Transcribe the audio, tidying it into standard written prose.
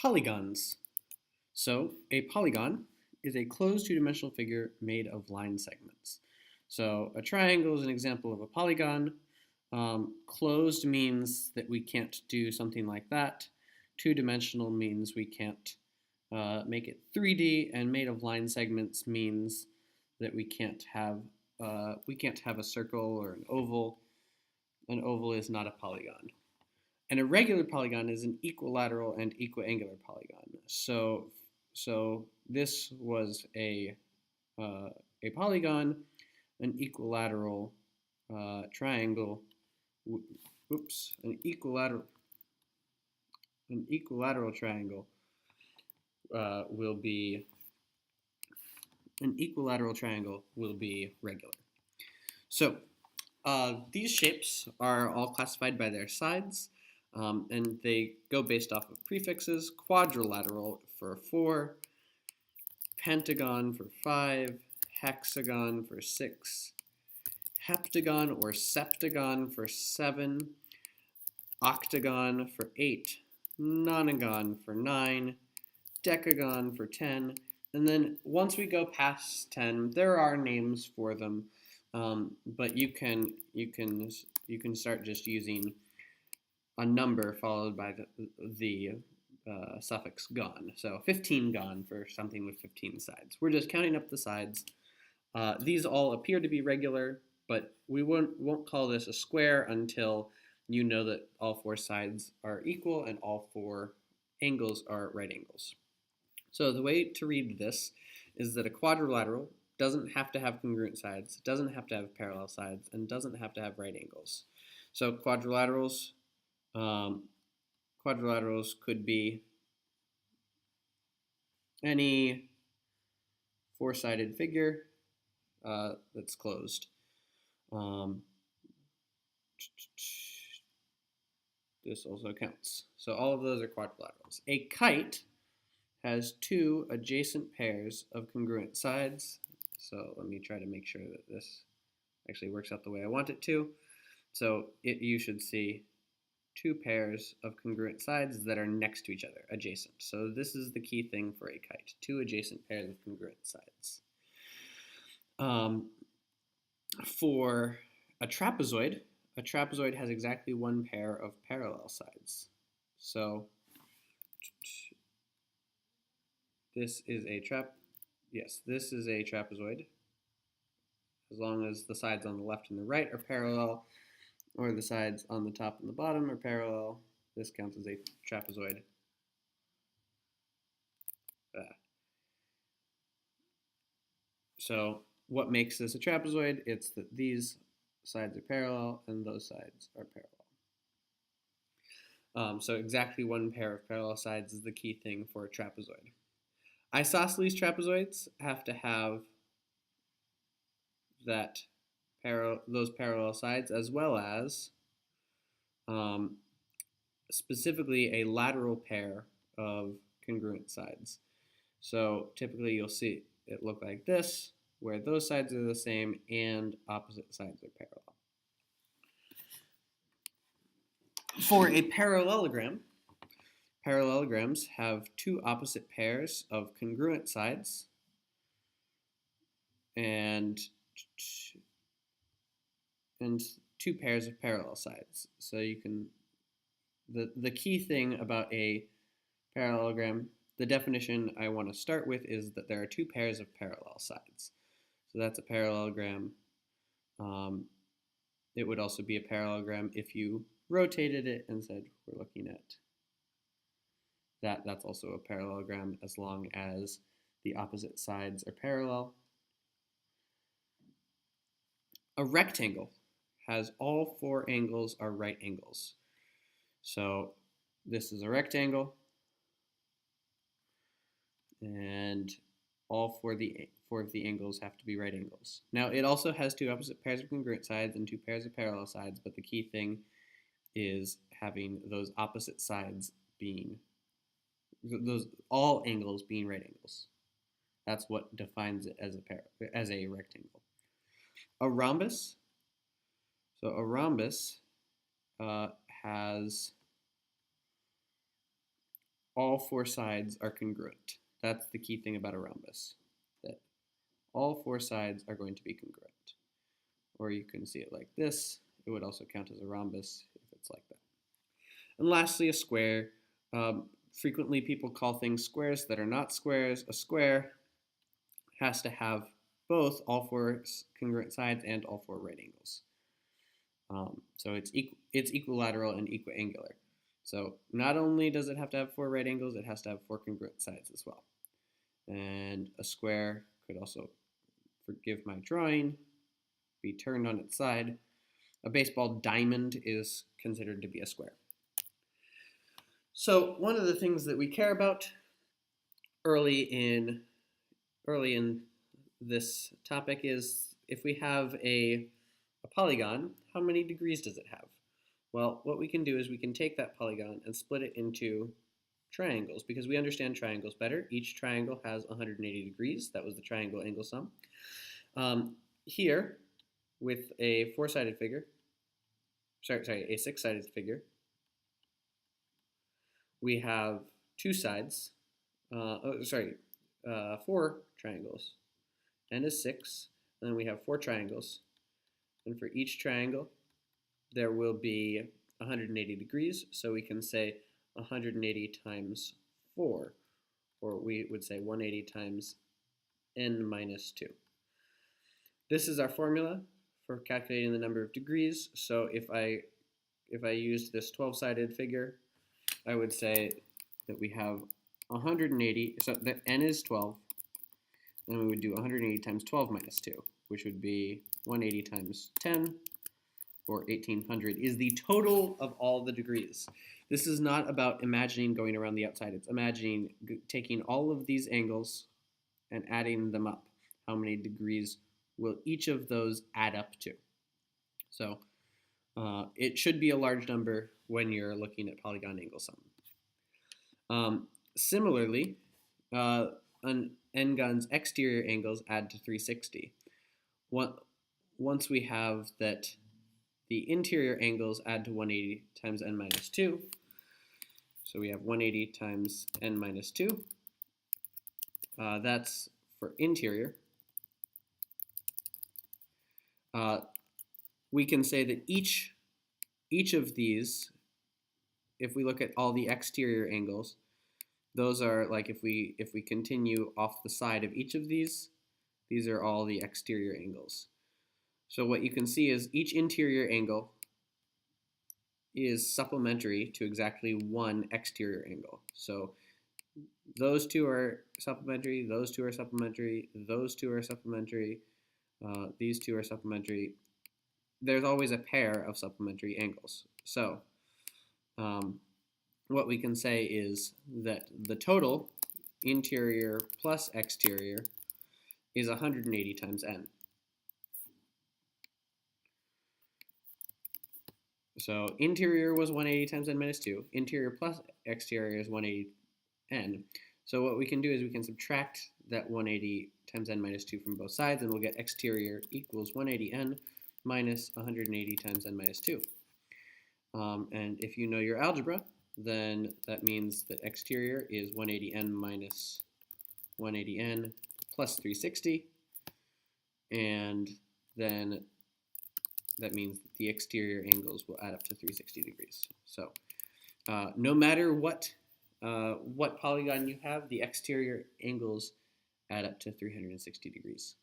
Polygons. So a polygon is a closed two-dimensional figure made of line segments. So a triangle is an example of a polygon. Closed means that we can't do something like that. Two-dimensional means we can't make it 3D, and made of line segments means that we can't have a circle or an oval. An oval is not a polygon. An irregular polygon is an equilateral and equiangular polygon. So this was a polygon, an equilateral triangle. Oops, an equilateral triangle will be regular. So these shapes are all classified by their sides, and they go based off of prefixes: quadrilateral for 4, pentagon for 5, hexagon for 6, heptagon or septagon for 7, octagon for 8, nonagon for 9, decagon for 10, and then once we go past 10, there are names for them, but you can start just using a number followed by the suffix gon. So 15 gon for something with 15 sides. We're just counting up the sides. These all appear to be regular, but we won't call this a square until you know that all 4 sides are equal and all 4 angles are right angles. So the way to read this is that a quadrilateral doesn't have to have congruent sides, doesn't have to have parallel sides, and doesn't have to have right angles. So quadrilaterals could be any 4-sided figure that's closed. This also counts. So all of those are quadrilaterals. A kite has 2 adjacent pairs of congruent sides. So let me try to make sure that this actually works out the way I want it to. So you should see 2 pairs of congruent sides that are next to each other, adjacent. So this is the key thing for a kite: 2 adjacent pairs of congruent sides. For a trapezoid has exactly 1 pair of parallel sides. So this is a trapezoid, as long as the sides on the left and the right are parallel, or the sides on the top and the bottom are parallel. This counts as a trapezoid. So what makes this a trapezoid? It's that these sides are parallel and those sides are parallel. So exactly 1 pair of parallel sides is the key thing for a trapezoid. Isosceles trapezoids have to have those parallel sides, as well as specifically a lateral pair of congruent sides. So typically you'll see it look like this, where those sides are the same and opposite sides are parallel. For a parallelogram, parallelograms have 2 opposite pairs of congruent sides and 2 pairs of parallel sides. So you can, the key thing about a parallelogram, the definition I want to start with is that there are 2 pairs of parallel sides. So that's a parallelogram. It would also be a parallelogram if you rotated it and said we're looking at that. That's also a parallelogram as long as the opposite sides are parallel. A rectangle has all 4 angles are right angles. So this is a rectangle, and all 4 of the angles have to be right angles. Now it also has 2 opposite pairs of congruent sides and 2 pairs of parallel sides, but the key thing is having those opposite sides being, all angles being right angles. That's what defines it as a rectangle. A rhombus. So a rhombus has all four sides are congruent. That's the key thing about a rhombus, that all four sides are going to be congruent. Or you can see it like this. It would also count as a rhombus if it's like that. And lastly, a square. Frequently people call things squares that are not squares. A square has to have both all four congruent sides and all four right angles. So it's equilateral and equiangular. So not only does it have to have four right angles, it has to have four congruent sides as well. And a square could also, forgive my drawing, be turned on its side. A baseball diamond is considered to be a square. So one of the things that we care about early in this topic is if we have a polygon, how many degrees does it have? Well, what we can do is we can take that polygon and split it into triangles because we understand triangles better. Each triangle has 180 degrees. That was the triangle angle sum. Here, with a four-sided figure, a six-sided figure, we have two sides, four triangles. N is 6, and then we have four triangles. And for each triangle, there will be 180 degrees, so we can say 180 times 4, or we would say 180 times n minus 2. This is our formula for calculating the number of degrees, so if I used this 12-sided figure, I would say that we have 180, so that n is 12, and we would do 180 times 12 minus 2, which would be 180 times 10, or 1800, is the total of all the degrees. This is not about imagining going around the outside. It's imagining taking all of these angles and adding them up. How many degrees will each of those add up to? So it should be a large number when you're looking at polygon angle sum. Similarly, an n-gon's exterior angles add to 360. Once we have that the interior angles add to 180 times n minus 2, so we have 180 times n minus 2. That's for interior. We can say that each of these, if we look at all the exterior angles, those are like if we continue off the side of each of these are all the exterior angles. So what you can see is each interior angle is supplementary to exactly one exterior angle. So those two are supplementary, those two are supplementary, those two are supplementary, these two are supplementary. There's always a pair of supplementary angles. So what we can say is that the total interior plus exterior is 180 times n. So interior was 180 times n minus 2. Interior plus exterior is 180 n. So what we can do is we can subtract that 180 times n minus 2 from both sides, and we'll get exterior equals 180 n minus 180 times n minus 2. And if you know your algebra, then that means that exterior is 180n minus 180n plus 360, and then that means that the exterior angles will add up to 360 degrees. So no matter what polygon you have, the exterior angles add up to 360 degrees.